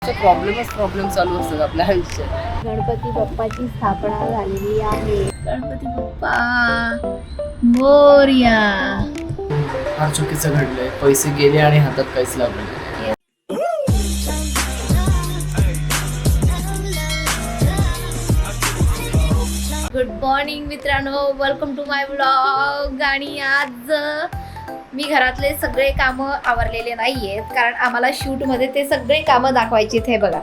Problem चालू असतात आपल्या आयुष्यात. गणपती बाप्पाची स्थापना झालेली आहे. गणपती बाप्पा मोरया. फार चुकीचं घडलंय. पैसे गेले आणि हातात काहीच लागलं नाही. गुड मॉर्निंग मित्रांनो, वेलकम टू माय व्लॉग. आणि आज मी घरातले सगळे कामं आवरलेले नाहीयेत, कारण आम्हाला शूटमध्ये ते सगळे कामं दाखवायचे आहेत. हे बघा,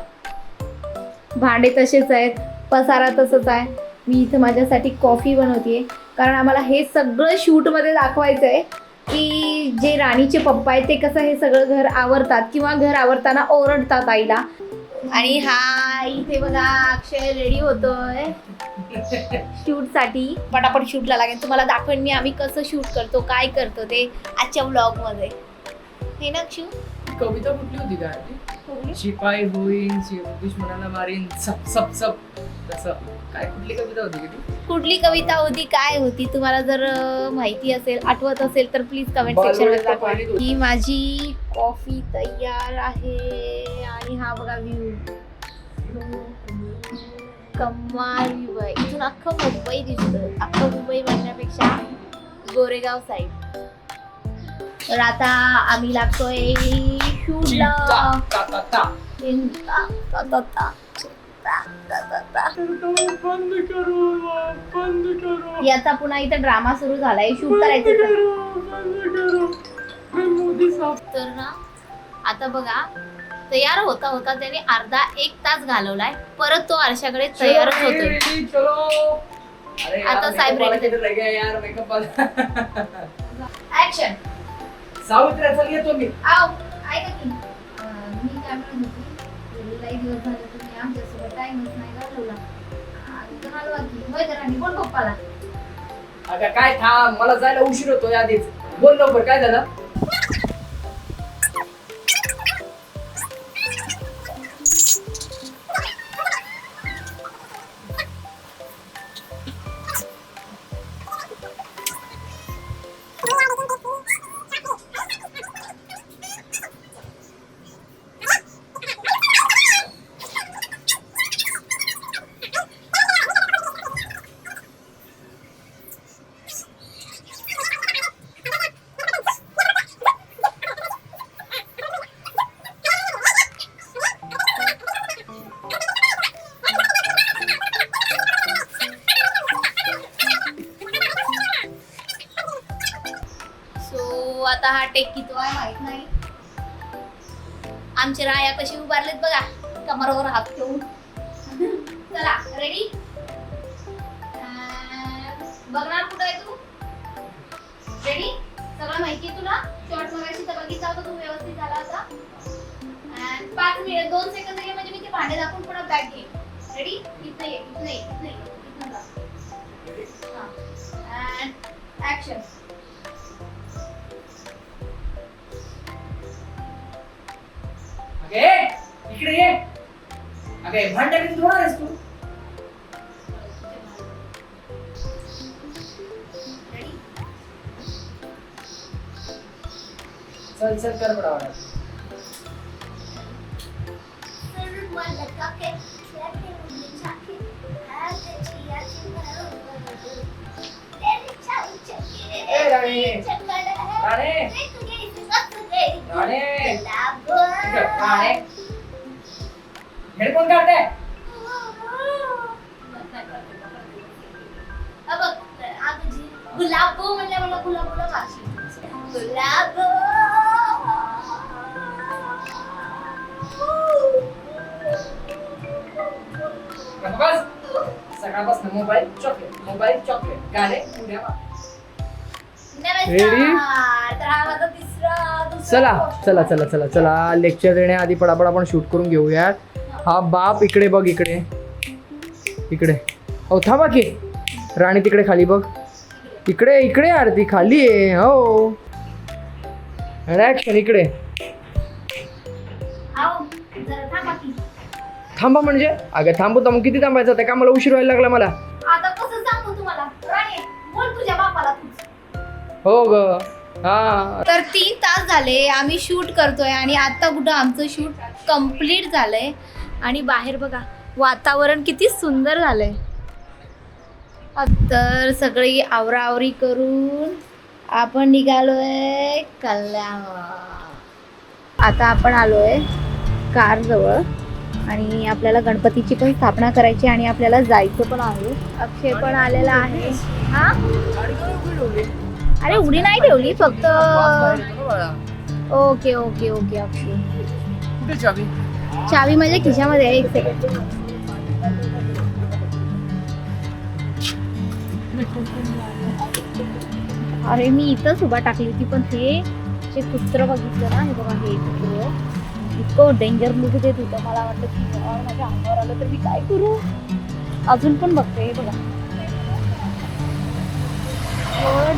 भांडे तसेच आहेत, पसारा तसंच आहे. मी इथं माझ्यासाठी कॉफी बनवते, कारण आम्हाला हे सगळं शूटमध्ये दाखवायचं आहे की जे राणीचे पप्पा आहेत ते कसं हे सगळं घर आवरतात किंवा घर आवरताना ओरडतात आईला. आणि हा इथे बघा अक्षय रेडी होतोय शूटसाठी. पटापट शूटला लागेल. तुम्हाला दाखवेन मी आम्ही कसं शूट करतो, काय करतो ते आजच्या व्लॉगमध्ये. हे ना अक्षू? कविता कुठली होती काय? शिपाई होईन, दुश्मनाला मारीन, सप सप सप, तसं काय कुठली कविता होती ती? कुठली कविता होती, काय होती? तुम्हाला जर माहिती असेल, आठवत असेल तर प्लीज कमेंट सेक्शन मध्ये दाखवा. ही माझी कॉफी तयार आहे आणि हा बघा व्ह्यू, कमाल व्ह्यू आहे. इथून अख्खं मुंबई दिसतं. अख्खं मुंबई म्हणण्यापेक्षा गोरेगाव साईड. तर आता आम्ही लागतोय शूटला. याचा पुन्हा इथं ड्रामा सुरू झालाय. शूट करायचं तर ना. आता बघा, तयार होता होता त्याने अर्धा एक तास घालवलाय. परत तो आरशाकडे तयारच होतोय. आता साहेब ऍक्शन. सावित्री चल येतो मी. आव ऐका की, मी काय म्हणत होती, लई दिवस झाले तुम्ही आमच्यासोबत टाइमच नाही घालवला. कोणाला वाटली होय जरा बोल पप्पाला. अगं काय थांब, मला जायला उशीर होतोय आधीच. बोल लवकर, काय झालं? आता हा टेक किती आहे माहित नाही. आमचे राया कशी उभारलेत बघा, कमरावर हात ठेवून. चला रेडी. बघणार कुठं आहे तू? रेडी? सगळं माहिती तुला? शॉर्ट मगाशी तर बघितला होता तू, व्यवस्थित झाला होता. 5 मिनिट 2 सेकंद घे, म्हणजे मी ते भांडे दाखवून पुन्हा बॅक घे. रेडी? इथं ये, इथं ये, इथं ये, इथं जा. हां, ऍक्शन. इकडे ये. अगे भांड्या किती धुणार आहेस तू? चल चल कर पडावा. राणे हेडफोन काढते. गुलाबो म्हणल्या मला गुलाबोला वाशी. गुलाबो बस सकाळपासून मोबाईल चॉकलेट गाणे उद्या. चला चला चला चला लेक्चर देण्याआधी पडापड आपण शूट करून घेऊयात. हा बाप इकडे बघ, इकडे इकडे. हो थांबा की, राणी तिकडे खाली बघ. इकडे इकडे आरती खाली आहे. हो ऍक्शन. इकडे थांबा म्हणजे? अगं थांबू थांबू किती थांबायचं? त्या कामाला उशीर व्हायला लागला मला. आता कसं सांगू तुम्हाला? राणी बोल तुझ्या बापाला तूच. हो ग. हा तर 3 तास झाले आम्ही शूट करतोय आणि आता कुठं आमचं शूट कंप्लीट झालंय आणि बाहेर बघा वातावरण किती सुंदर झालंय. तर सगळी आवराआवरी करून आपण निघालोय कल्याण. आता आपण आलोय कारजवळ आणि आपल्याला गणपतीची पण स्थापना करायची आणि आपल्याला जायचं पण आहे. अक्षय पण आलेला आहे. हा अरे उडी नाही ठेवली फक्त. ओके ओके ओके अक्षय. कुठे चावी? चावी माझ्या खिशामध्ये आहे. 1 सेकंड. अरे मी इथंच उभा टाकली होती पण हे जे कुत्र बघितलं ना, हे बघा हे कुत्र इतकं डेंजर लुक देत होतं. मला वाटलं की यार माझ्या अंगावर आलं तर मी काय करू. अजून पण बघते हे बघा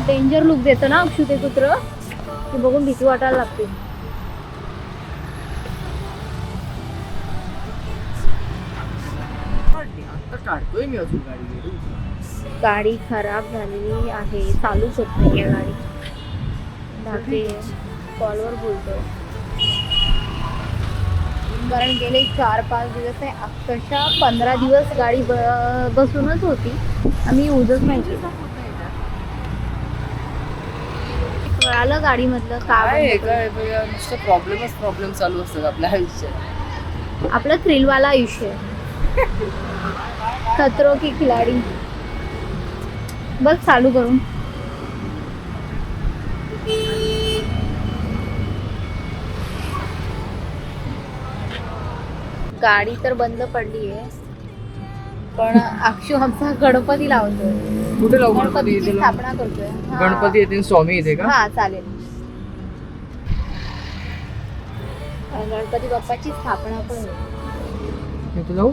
डेंजर लुक देतं ना अक्षू ते कुत्र. ते बघून भीती वाटायला लागते. काढतोय मी अजून गाडी खराब झालेली आहे. चालूच होत नाही गाडी. बाकी कॉलवर बोलतो कारण गेले 4-5 दिवस आहे. अक्षरशः 15 दिवस गाडी बसूनच होती. आम्ही यूजच नाही केलं. कळालं गाडीमधलं काय नुसतं प्रॉब्लेम चालू असतात आपल्या आयुष्यात. आपलं थ्रिलवाला आयुष्य. खतरो की खिलाडी. बघ चालू करून. गाडी तर बंद पडली आहे पण अक्षू आमचा गणपती लावतोय. कुठे लावू गणपतीची स्थापना करतोय. गणपती येतील स्वामी येते का? हा चालेल. गणपती बाप्पाची स्थापना पण होईल. इथे लावू?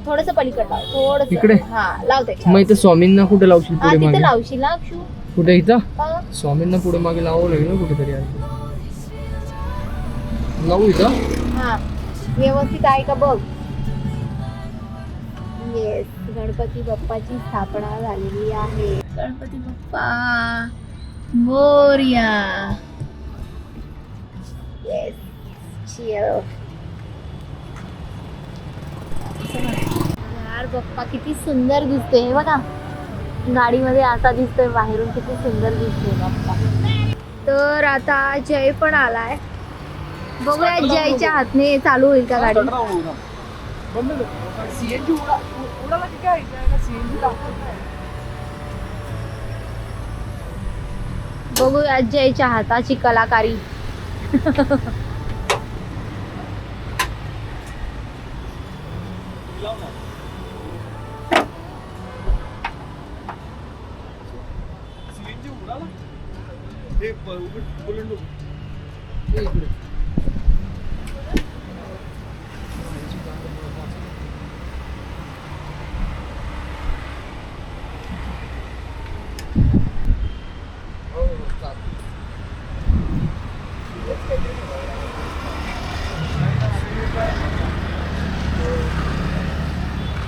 थोडस पलीकडे लाव. थोडस इकडे? हा लावते. मग इथे स्वामींना कुठे लावशील? हा पुढे तिथे मागे? लावशील ना अक्षू. कुठे इथं? हा. स्वामींना पुढे मागे लावावं लागेल ना कुठेतरी. लावू इथं? हा व्यवस्थित आहे का बघ. येस गणपती बाप्पाची स्थापना झालेली आहे. गणपती बाप्पा मोरया. Yes cheer. यार बाप्पा किती सुंदर दिसतोय. हे बघा गाडीमध्ये असा दिसतोय बाहेरून. किती सुंदर दिसतोय बाप्पा. तर आता जय पण आलाय. बघूया जयच्या हातने चालू होईल का गाडी. बघूया जयच्या हाताची कलाकारी.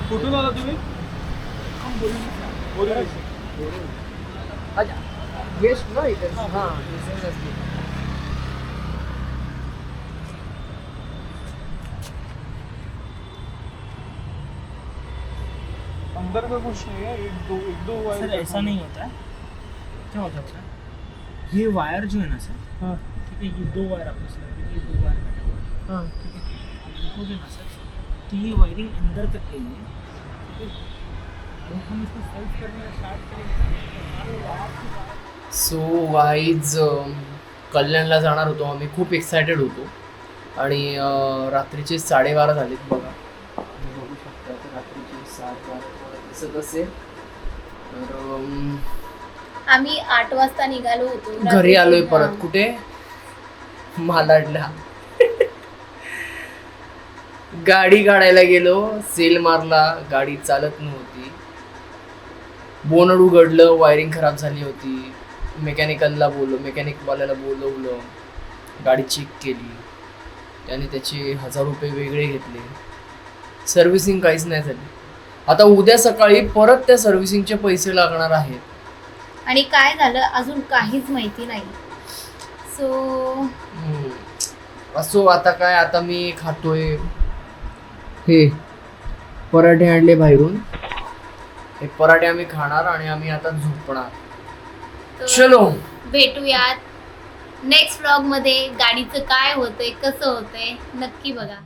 कुठून आला तुम्ही? वेस्ट ना इथे. हा अंदर का कुछ नहीं है. एक दो वायर. सर ऐसा नहीं होता है. क्या होता है सर? ये वायर जो है ना सर, हाँ ठीक है, ये 2 वायर आपको सर, ये 2 वायर कटे हाँ ठीक है. आप देखोगे ना सर, तो ये वायरिंग अंदर तक गई है. ठीक है. और हम इसको साइज करने स्टार्ट करेंगे. सो गाईज कल्याणला जाणार होतो आम्ही. खूप एक्सायटेड होतो आणि रात्रीचे 12:30 झालेत बघा. तुम्ही बघू शकता तर रात्रीचे 7:00 दिसत असेल. तर आम्ही 8 वाजता निघालो होतो. घरी आलोय परत. कुठे? मालाडला. गाडी काढायला गेलो. सेल मारला. गाडी चालत नव्हती. बोनट उघडलं. वायरिंग खराब झाली होती. मेकॅनिकवाल्याला बोलवलं. गाडी चेक केली. त्याने त्याचे 1000 रुपये वेगळे घेतले. सर्व्हिसिंग काहीच नाही झाली. आता उद्या सकाळी परत त्या सर्व्हिसिंगचे पैसे लागणार आहेत. आणि काय झालं अजून काहीच माहिती नाही. सो असो आता काय, आता मी खातोय हे पराठे आणले बाहेरून. हे पराठे आम्ही खाणार आणि आम्ही आता झोपणार. तर चलो भेटूयात नेक्स्ट व्लॉग मध्ये. गाडीचं काय होतंय कसं होतंय नक्की बघा.